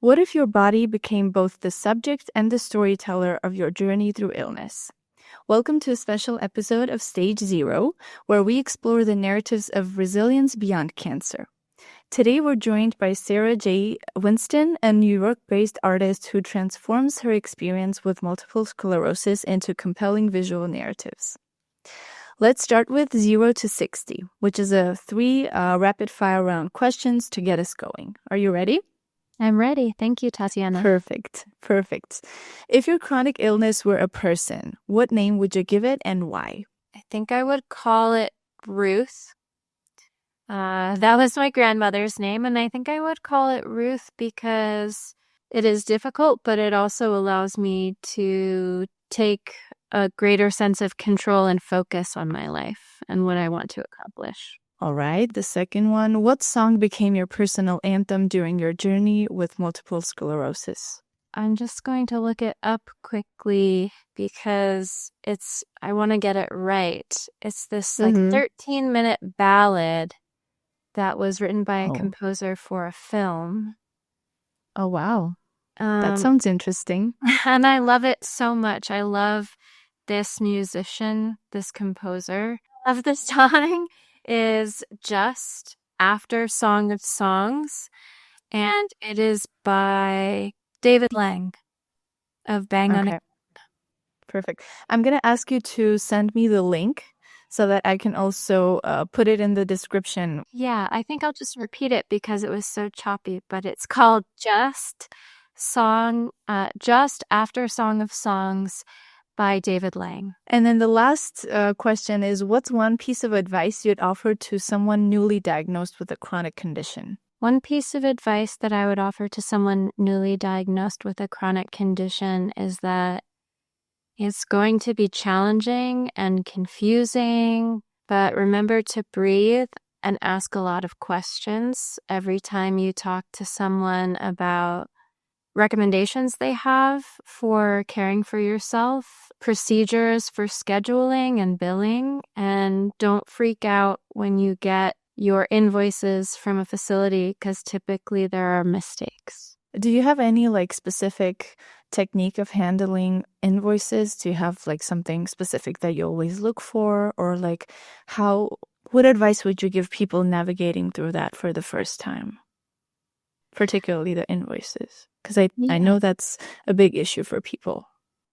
What if your body became both the subject and the storyteller of your journey through illness? Welcome to a special episode of Stage Zero, where we explore the narratives of resilience beyond cancer. Today, we're joined by Sara J. Winston, a New York-based artist who transforms her experience with multiple sclerosis into compelling visual narratives. Let's start with 0 to 60, which is a 3 rapid-fire round questions to get us going. Are you ready? I'm ready. Thank you, Tatiana. Perfect. If your chronic illness were a person, what name would you give it and why? I think I would call it Ruth. That was my grandmother's name, and I think I would call it Ruth because it is difficult, but it also allows me to take a greater sense of control and focus on my life and what I want to accomplish. All right, the second one. What song became your personal anthem during your journey with multiple sclerosis? I'm just going to look it up quickly because I want to get it right. It's this 13-minute ballad that was written by a composer for a film. Oh, wow. That sounds interesting. And I love it so much. I love this musician, this composer. Of the song is Just After Song of Songs, and it is by David Lang of Bang on It. Perfect. I'm going to ask you to send me the link so that I can also put it in the description. Yeah, I think I'll just repeat it because it was so choppy, but it's called Just After Song of Songs by David Lang. And then the last question is, what's one piece of advice you'd offer to someone newly diagnosed with a chronic condition? One piece of advice that I would offer to someone newly diagnosed with a chronic condition is that it's going to be challenging and confusing, but remember to breathe and ask a lot of questions every time you talk to someone about recommendations they have for caring for yourself, procedures for scheduling and billing, and don't freak out when you get your invoices from a facility because typically there are mistakes. Do you have any specific technique of handling invoices? Do you have something specific that you always look for, or what advice would you give people navigating through that for the first time? Particularly the invoices, because I know that's a big issue for people.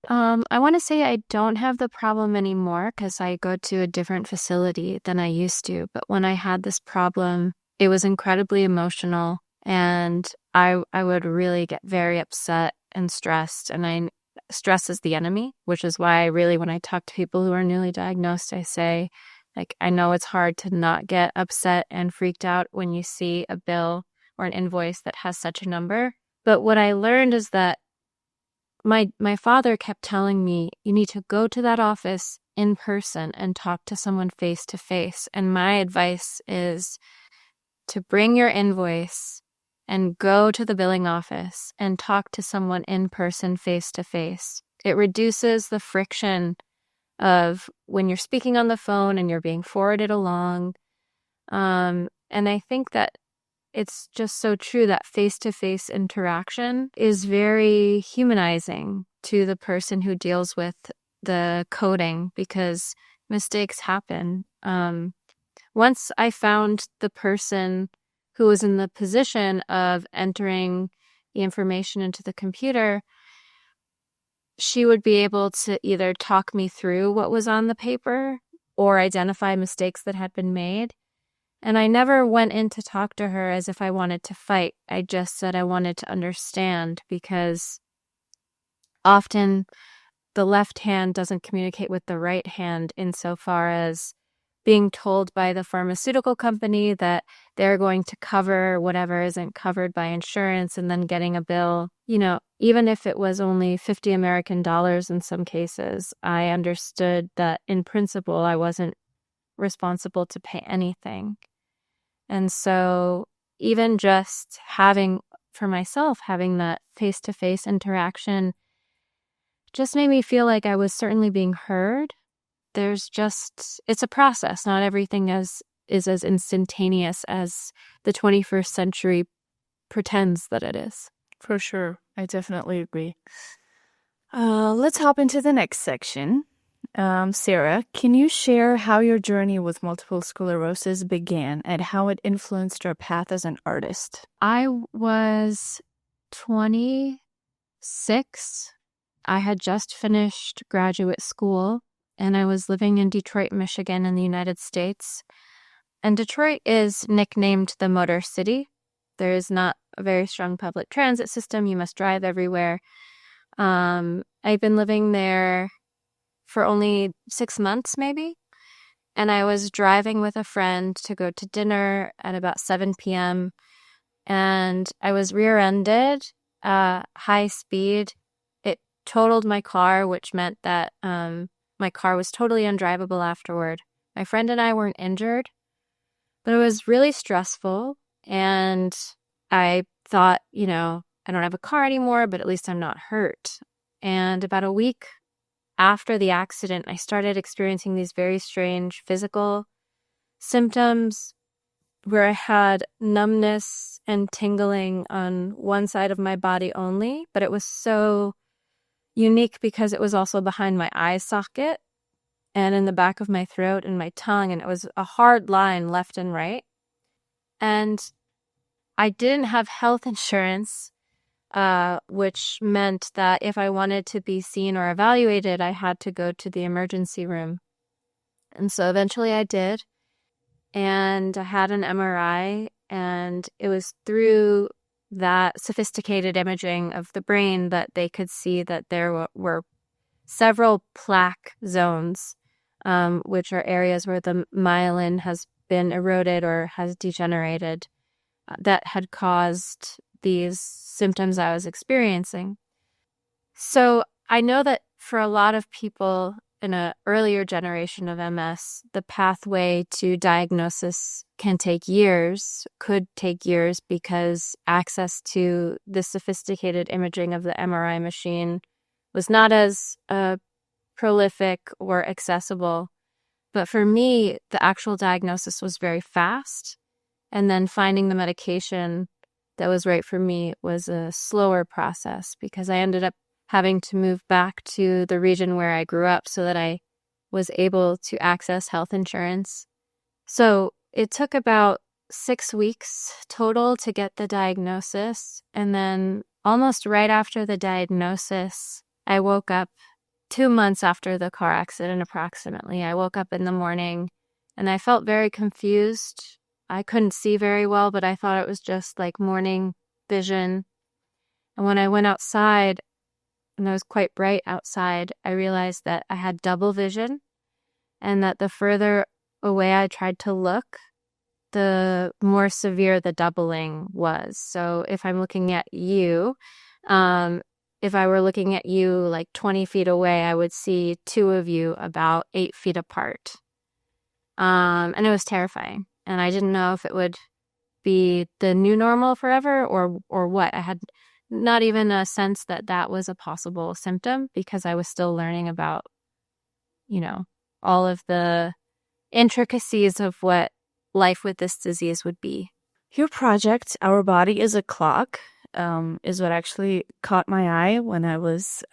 I want to say I don't have the problem anymore because I go to a different facility than I used to. But when I had this problem, it was incredibly emotional, and I would really get very upset and stressed. And stress is the enemy, which is why when I talk to people who are newly diagnosed, I say, I know it's hard to not get upset and freaked out when you see a bill or an invoice that has such a number. But what I learned is that my father kept telling me, you need to go to that office in person and talk to someone face to face. And my advice is to bring your invoice and go to the billing office and talk to someone in person face to face. It reduces the friction of when you're speaking on the phone and you're being forwarded along. And I think that it's just so true that face-to-face interaction is very humanizing to the person who deals with the coding because mistakes happen. Once I found the person who was in the position of entering the information into the computer, she would be able to either talk me through what was on the paper or identify mistakes that had been made. And I never went in to talk to her as if I wanted to fight. I just said I wanted to understand because often the left hand doesn't communicate with the right hand insofar as being told by the pharmaceutical company that they're going to cover whatever isn't covered by insurance and then getting a bill. Even if it was only $50 American in some cases, I understood that in principle I wasn't responsible to pay anything. And so even just having that face-to-face interaction just made me feel like I was certainly being heard. It's a process. Not everything is as instantaneous as the 21st century pretends that it is. For sure. I definitely agree. Let's hop into the next section. Sara, can you share how your journey with multiple sclerosis began and how it influenced your path as an artist? I was 26. I had just finished graduate school, and I was living in Detroit, Michigan in the United States. And Detroit is nicknamed the Motor City. There is not a very strong public transit system. You must drive everywhere. I've been living there for only 6 months, maybe. And I was driving with a friend to go to dinner at about 7 p.m. And I was rear-ended, high speed. It totaled my car, which meant that my car was totally undrivable afterward. My friend and I weren't injured, but it was really stressful. And I thought, I don't have a car anymore, but at least I'm not hurt. And about a week after the accident, I started experiencing these very strange physical symptoms where I had numbness and tingling on one side of my body only, but it was so unique because it was also behind my eye socket and in the back of my throat and my tongue, and it was a hard line left and right. And I didn't have health insurance, which meant that if I wanted to be seen or evaluated, I had to go to the emergency room. And so eventually I did. And I had an MRI, and it was through that sophisticated imaging of the brain that they could see that there were several plaque zones, which are areas where the myelin has been eroded or has degenerated, that had caused these symptoms I was experiencing. So I know that for a lot of people in an earlier generation of MS, the pathway to diagnosis could take years because access to the sophisticated imaging of the MRI machine was not as prolific or accessible. But for me, the actual diagnosis was very fast. And then finding the medication that was right for me was a slower process because I ended up having to move back to the region where I grew up so that I was able to access health insurance. So it took about 6 weeks total to get the diagnosis. And then almost right after the diagnosis, I woke up 2 months after the car accident, approximately. I woke up in the morning and I felt very confused. I couldn't see very well, but I thought it was just like morning vision. And when I went outside, and it was quite bright outside, I realized that I had double vision and that the further away I tried to look, the more severe the doubling was. So if I'm looking at you, if I were looking at you like 20 feet away, I would see two of you about 8 feet apart. And it was terrifying. And I didn't know if it would be the new normal forever or what. I had not even a sense that that was a possible symptom because I was still learning about, all of the intricacies of what life with this disease would be. Your project, Our Body is a Clock, is what actually caught my eye when I was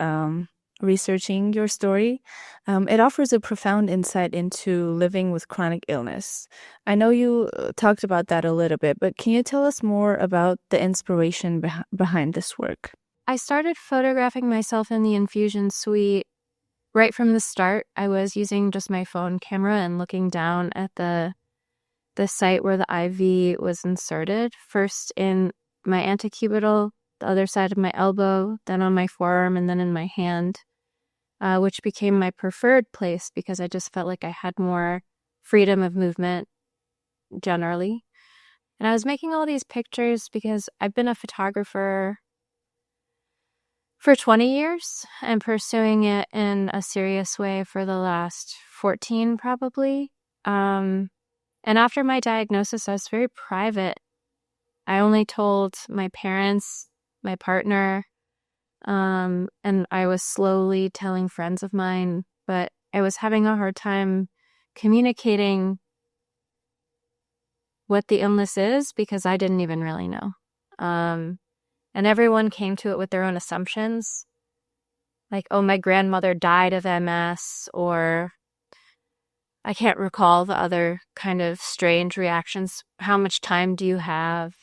researching your story. It offers a profound insight into living with chronic illness. I know you talked about that a little bit, but can you tell us more about the inspiration behind this work? I started photographing myself in the infusion suite right from the start. I was using just my phone camera and looking down at the site where the IV was inserted, first in my antecubital, the other side of my elbow, then on my forearm, and then in my hand, which became my preferred place because I just felt like I had more freedom of movement generally. And I was making all these pictures because I've been a photographer for 20 years and pursuing it in a serious way for the last 14 probably. And after my diagnosis, I was very private. I only told my parents, my partner, and I was slowly telling friends of mine, but I was having a hard time communicating what the illness is because I didn't even really know. And And everyone came to it with their own assumptions. Like, oh, my grandmother died of MS, or I can't recall the other kind of strange reactions. How much time do you have?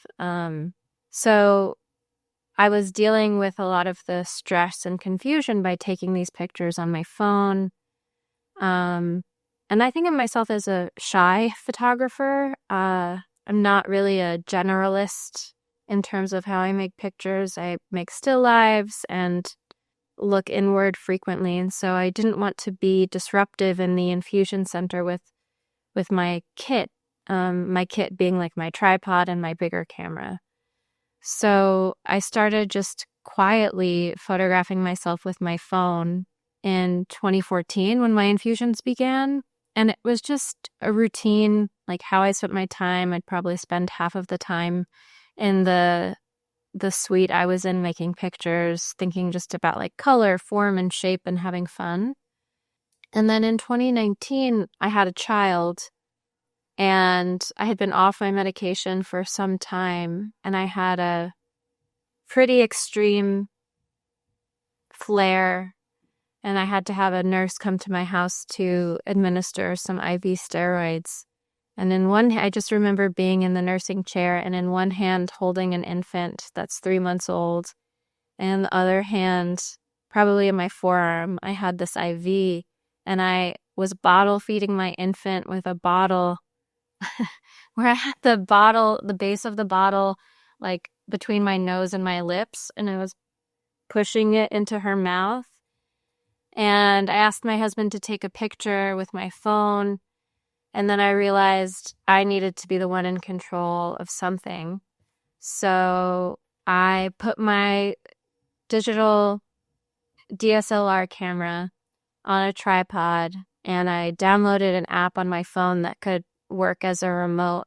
So I was dealing with a lot of the stress and confusion by taking these pictures on my phone. And I think of myself as a shy photographer. I'm not really a generalist in terms of how I make pictures. I make still lives and look inward frequently. And so I didn't want to be disruptive in the infusion center with my kit being like my tripod and my bigger camera. So I started just quietly photographing myself with my phone in 2014 when my infusions began. And it was just a routine, like how I spent my time. I'd probably spend half of the time in the suite I was in making pictures, thinking just about like color, form, and shape and having fun. And then in 2019, I had a child and I had been off my medication for some time, and I had a pretty extreme flare, and I had to have a nurse come to my house to administer some IV steroids. And I just remember being in the nursing chair and in one hand holding an infant that's 3 months old, and in the other hand, probably in my forearm, I had this IV, and I was bottle feeding my infant with a bottle where I had the base of the bottle, like between my nose and my lips, and I was pushing it into her mouth. And I asked my husband to take a picture with my phone. And then I realized I needed to be the one in control of something. So I put my digital DSLR camera on a tripod, and I downloaded an app on my phone that could work as a remote.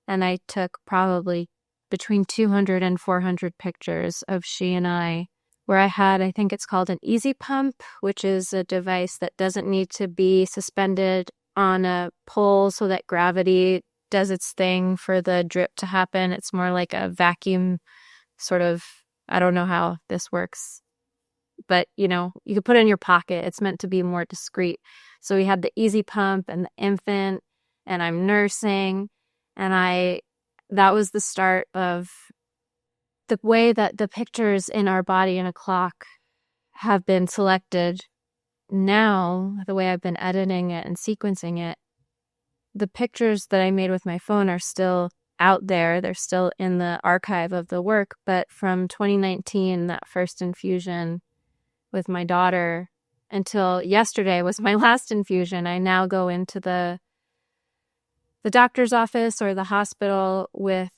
And I took probably between 200 and 400 pictures of she and I, where I think it's called an easy pump, which is a device that doesn't need to be suspended on a pole so that gravity does its thing for the drip to happen. It's more like a vacuum sort of, I don't know how this works, but you could put it in your pocket. It's meant to be more discreet. So we had the easy pump and the infant, and I'm nursing, and that was the start of the way that the pictures in our body in a clock have been selected. Now, the way I've been editing it and sequencing it, the pictures that I made with my phone are still out there. They're still in the archive of the work. But from 2019, that first infusion with my daughter, until yesterday was my last infusion, I now go into the doctor's office or the hospital with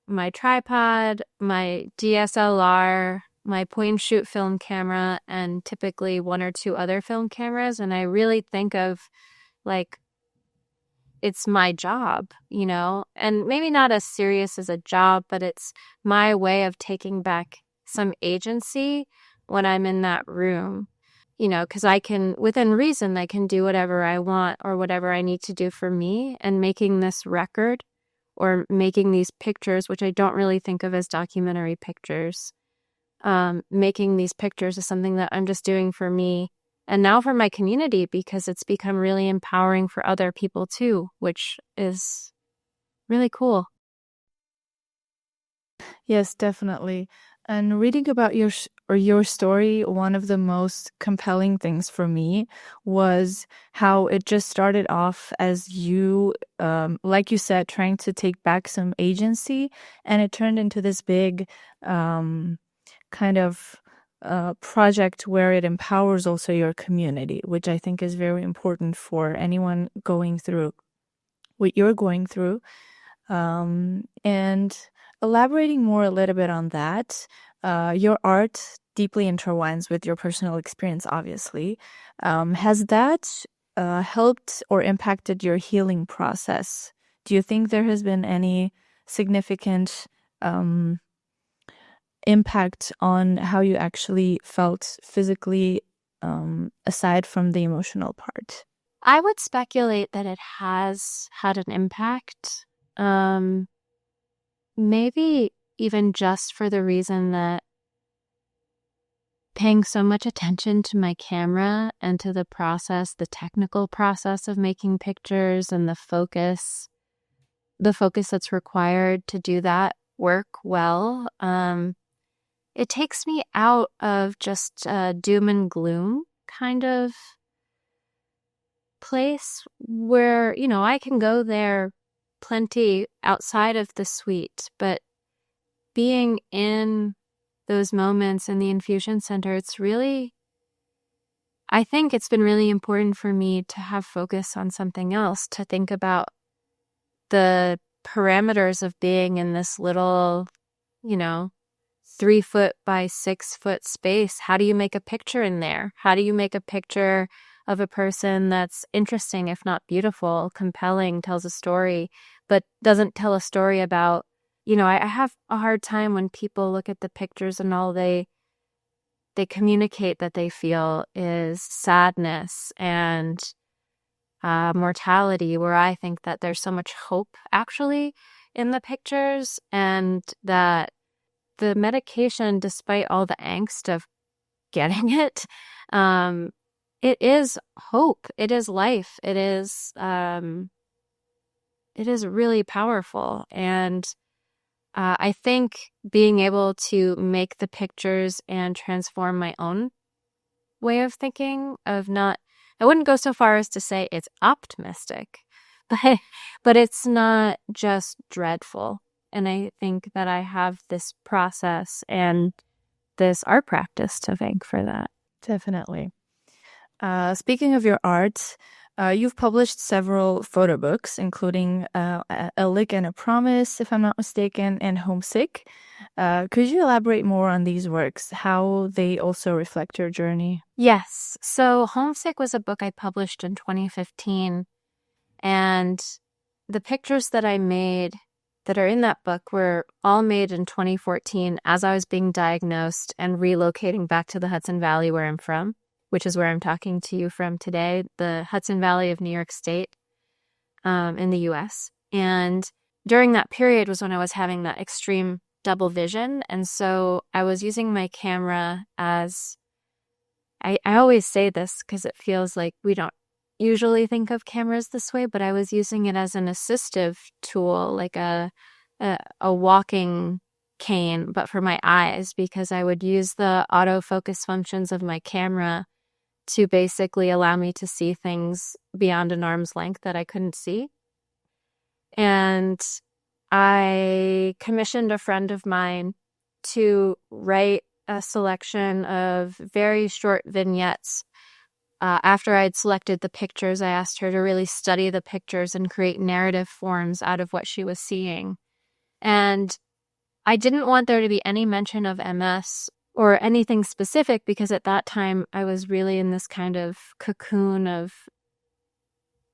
my tripod, my DSLR, my point and shoot film camera, and typically one or two other film cameras. And I really think of like, it's my job, and maybe not as serious as a job, but it's my way of taking back some agency when I'm in that room, because I can, within reason, I can do whatever I want or whatever I need to do for me. And making this record or making these pictures, which I don't really think of as documentary pictures, making these pictures is something that I'm just doing for me and now for my community, because it's become really empowering for other people too, which is really cool. Yes, definitely. And reading about your story, one of the most compelling things for me was how it just started off as you, like you said, trying to take back some agency, and it turned into this big kind of project where it empowers also your community, which I think is very important for anyone going through what you're going through. And elaborating more a little bit on that, your art deeply intertwines with your personal experience, obviously. Has that helped or impacted your healing process? Do you think there has been any significant impact on how you actually felt physically, aside from the emotional part? I would speculate that it has had an impact. Maybe, even just for the reason that paying so much attention to my camera and to the process, the technical process of making pictures and the focus that's required to do that work well, it takes me out of just a doom and gloom kind of place where, I can go there plenty outside of the suite, but being in those moments in the infusion center, I think it's been really important for me to have focus on something else, to think about the parameters of being in this little, 3-foot by 6-foot space. How do you make a picture in there? How do you make a picture of a person that's interesting, if not beautiful, compelling, tells a story, but doesn't tell a story about, I have a hard time when people look at the pictures and all they communicate that they feel is sadness and mortality, where I think that there's so much hope actually in the pictures, and that the medication, despite all the angst of getting it, it is hope. It is life. It is really powerful. And I think being able to make the pictures and transform my own way of thinking, I wouldn't go so far as to say it's optimistic, but it's not just dreadful. And I think that I have this process and this art practice to thank for that. Definitely. Speaking of your art, you've published several photo books, including A Lick and a Promise, if I'm not mistaken, and Homesick. Could you elaborate more on these works, how they also reflect your journey? Yes. So Homesick was a book I published in 2015, and the pictures that I made that are in that book were all made in 2014 as I was being diagnosed and relocating back to the Hudson Valley where I'm from, which is where I'm talking to you from today, the Hudson Valley of New York State, in the US. And during that period was when I was having that extreme double vision. And so I was using my camera as, I always say this because it feels like we don't usually think of cameras this way, but I was using it as an assistive tool, like a walking cane, but for my eyes, because I would use the autofocus functions of my camera to basically allow me to see things beyond an arm's length that I couldn't see. And I commissioned a friend of mine to write a selection of very short vignettes. After I'd selected the pictures, I asked her to really study the pictures and create narrative forms out of what she was seeing. And I didn't want there to be any mention of MS or anything specific, because at that time I was really in this kind of cocoon of,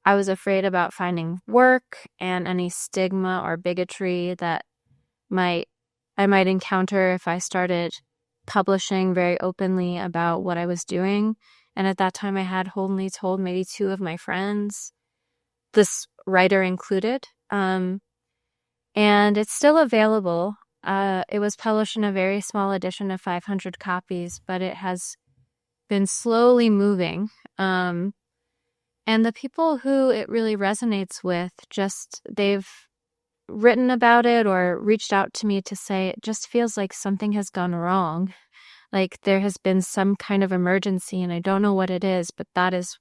I was afraid about finding work and any stigma or bigotry that I might encounter if I started publishing very openly about what I was doing. And at that time I had only told maybe 2 of my friends, this writer included. And it's still available. It was published in a very small edition of 500 copies, but it has been slowly moving. And the people who it really resonates with, they've written about it or reached out to me to say it just feels like something has gone wrong. Like there has been some kind of emergency and I don't know what it is, but that is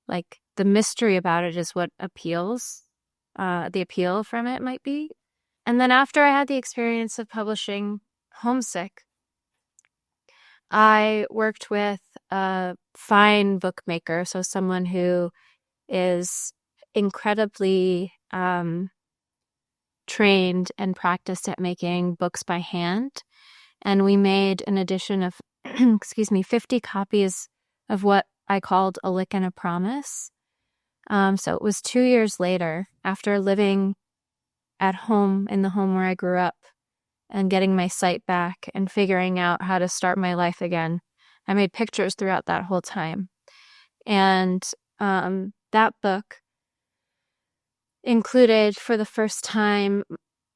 like the mystery about it is what appeals, the appeal from it might be. And then after I had the experience of publishing Homesick, I worked with a fine bookmaker, so someone who is incredibly trained and practiced at making books by hand. And we made an edition of, 50 copies of what I called A Lick and a Promise. So it was 2 years later, after living at home, in the home where I grew up, and getting my sight back and figuring out how to start my life again. I made pictures throughout that whole time. And that book included, for the first time,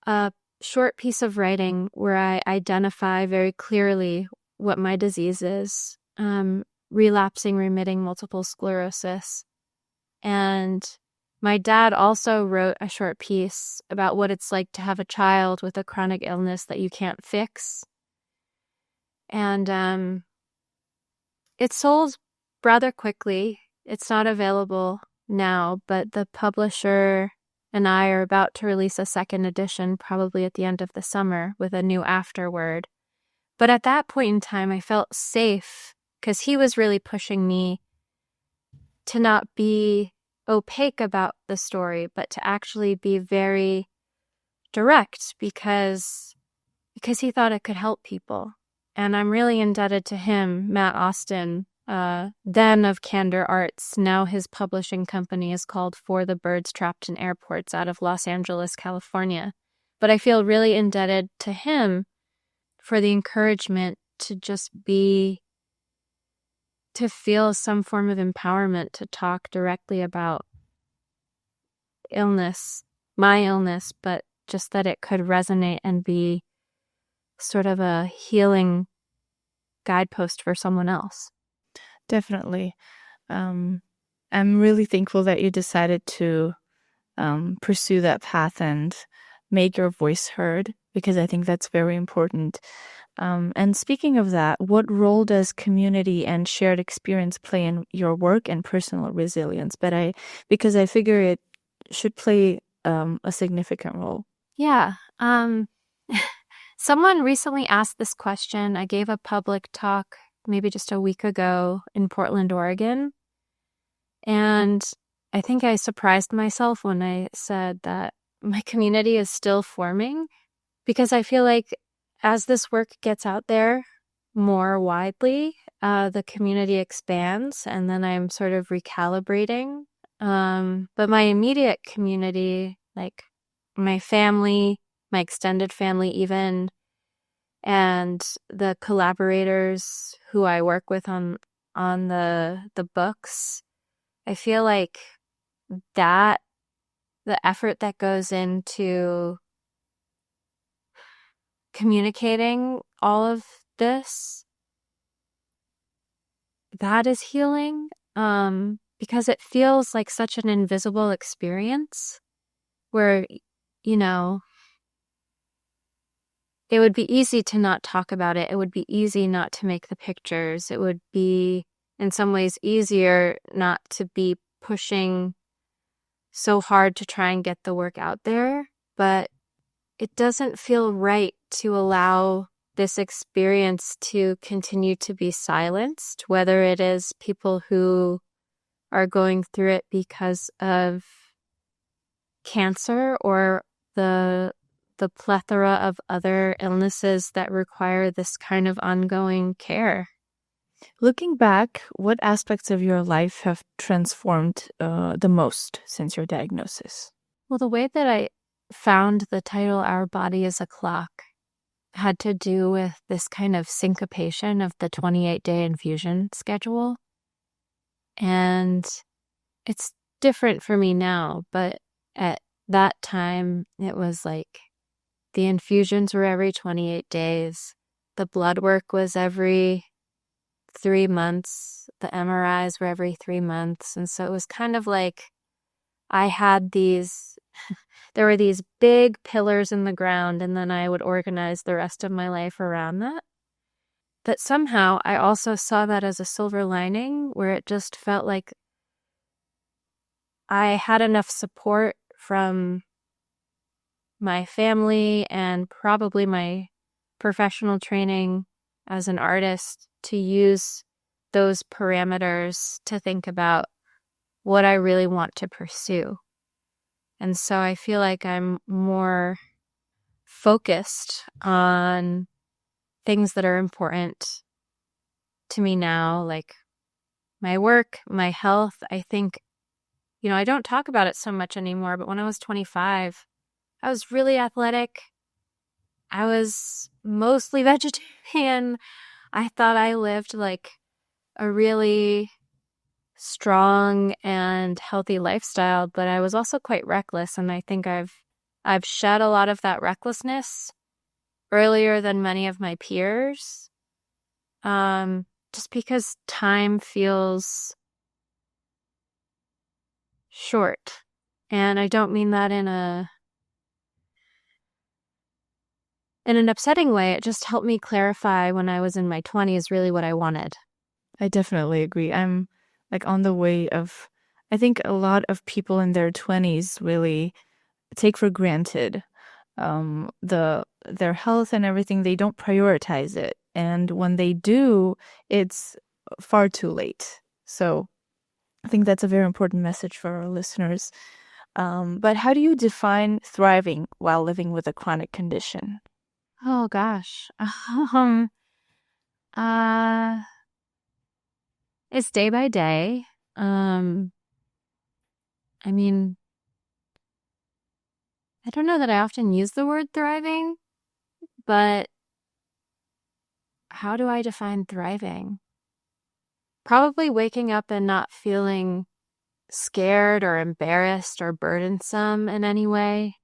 a short piece of writing where I identify very clearly what my disease is, relapsing remitting multiple sclerosis. And my dad also wrote a short piece about what it's like to have a child with a chronic illness that you can't fix. And it sold rather quickly. It's not available now, but the publisher and I are about to release a second edition probably at the end of the summer with a new afterword. But at that point in time, I felt safe because he was really pushing me to not be opaque about the story, but to actually be very direct because he thought it could help people. And I'm really indebted to him, Matt Austin, then of Candor Arts. Now his publishing company is called For the Birds Trapped in Airports out of Los Angeles, California. But I feel really indebted to him for the encouragement to just to feel some form of empowerment to talk directly about illness, my illness, but just that it could resonate and be sort of a healing guidepost for someone else. Definitely. I'm really thankful that you decided to pursue that path and make your voice heard, because I think that's very important. And speaking of that, what role does community and shared experience play in your work and personal resilience? Because I figure it should play a significant role. Yeah. Someone recently asked this question. I gave a public talk maybe just a week ago in Portland, Oregon. And I think I surprised myself when I said that my community is still forming, because I feel like as this work gets out there more widely, the community expands, and then I'm sort of recalibrating. But my immediate community, like my family, my extended family even, and the collaborators who I work with on the books, I feel like that the effort that goes into communicating all of this, that is healing, because it feels like such an invisible experience where, you know, it would be easy to not talk about it. It would be easy not to make the pictures. It would be, in some ways, easier not to be pushing so hard to try and get the work out there. But it doesn't feel right to allow this experience to continue to be silenced, whether it is people who are going through it because of cancer or the plethora of other illnesses that require this kind of ongoing care. Looking back, what aspects of your life have transformed the most since your diagnosis? Well, the way that I found the title Our Body is a Clock had to do with this kind of syncopation of the 28-day infusion schedule. And it's different for me now, but at that time, it was like the infusions were every 28 days. The blood work was every 3 months. The MRIs were every 3 months. And so it was kind of like I had there were these big pillars in the ground, and then I would organize the rest of my life around that. But somehow I also saw that as a silver lining, where it just felt like I had enough support from my family and probably my professional training as an artist to use those parameters to think about what I really want to pursue. And so I feel like I'm more focused on things that are important to me now, like my work, my health. I think, I don't talk about it so much anymore, but when I was 25, I was really athletic. I was mostly vegetarian. I thought I lived like a really strong and healthy lifestyle, but I was also quite reckless. And I think I've I've shed a lot of that recklessness earlier than many of my peers. Just because time feels short. And I don't mean that in an upsetting way. It just helped me clarify when I was in my 20s really what I wanted. I definitely agree. I'm like on the way of, I think a lot of people in their 20s really take for granted their health and everything. They don't prioritize it. And when they do, it's far too late. So I think that's a very important message for our listeners. But how do you define thriving while living with a chronic condition? Oh gosh. It's day by day. I mean, I don't know that I often use the word thriving, but how do I define thriving? Probably waking up and not feeling scared or embarrassed or burdensome in any way.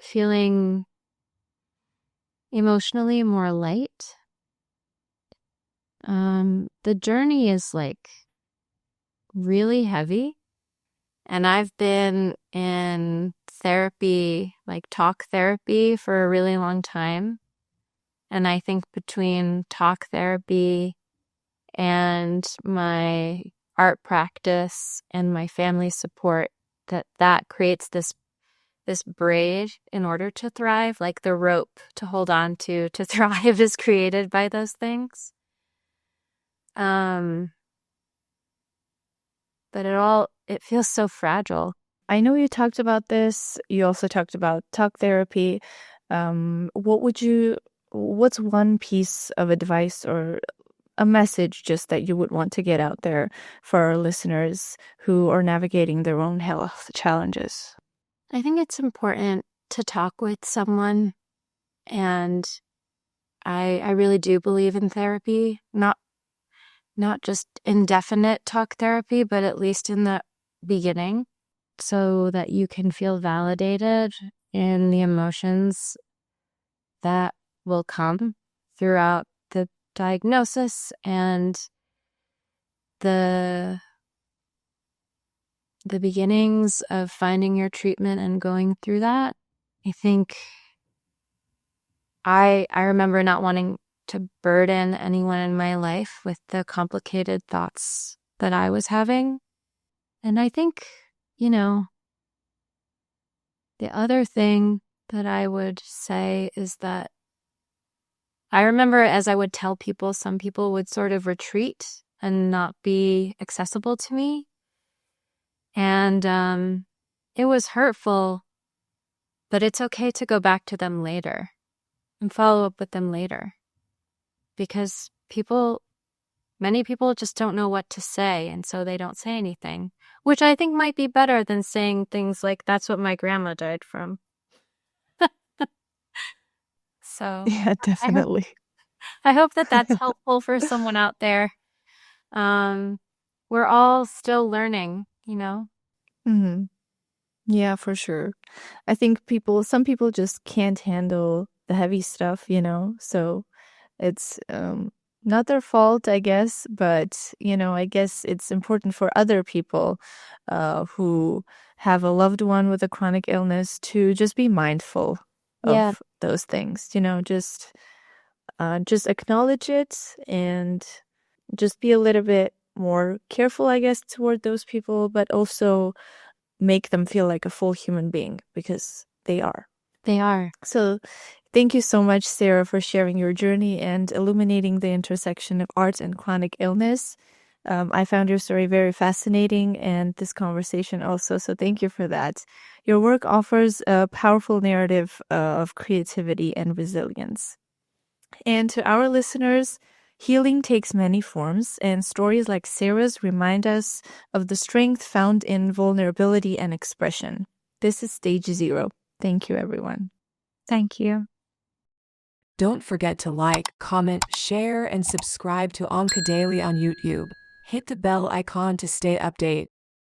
Feeling emotionally more light. The journey is like really heavy. And I've been in therapy, like talk therapy, for a really long time. And I think between talk therapy and my art practice and my family support, that creates this braid in order to thrive, like the rope to hold on to thrive is created by those things. But it feels so fragile. I know you talked about this. You also talked about talk therapy. What's one piece of advice or a message just that you would want to get out there for our listeners who are navigating their own health challenges? I think it's important to talk with someone, and I really do believe in therapy, not just indefinite talk therapy, but at least in the beginning, so that you can feel validated in the emotions that will come throughout the diagnosis and the beginnings of finding your treatment and going through that. I think I remember not wanting to burden anyone in my life with the complicated thoughts that I was having. And I think, the other thing that I would say is that I remember as I would tell people, some people would sort of retreat and not be accessible to me. And it was hurtful, but it's okay to go back to them later and follow up with them later. Because many people just don't know what to say, and so they don't say anything, which I think might be better than saying things like, that's what my grandma died from. So Yeah, definitely. I hope that that's helpful for someone out there. We're all still learning, Mm-hmm. Yeah, for sure. I think some people just can't handle the heavy stuff, so it's not their fault, I guess, but, I guess it's important for other people who have a loved one with a chronic illness to just be mindful Yeah. of those things, just acknowledge it and just be a little bit more careful, I guess, toward those people, but also make them feel like a full human being, because they are. They are. So thank you so much, Sara, for sharing your journey and illuminating the intersection of art and chronic illness. I found your story very fascinating, and this conversation also, so thank you for that. Your work offers a powerful narrative of creativity and resilience. And to our listeners, healing takes many forms, and stories like Sara's remind us of the strength found in vulnerability and expression. This is Stage Zero. Thank you, everyone. Thank you. Don't forget to like, comment, share, and subscribe to OncoDaily on YouTube. Hit the bell icon to stay updated.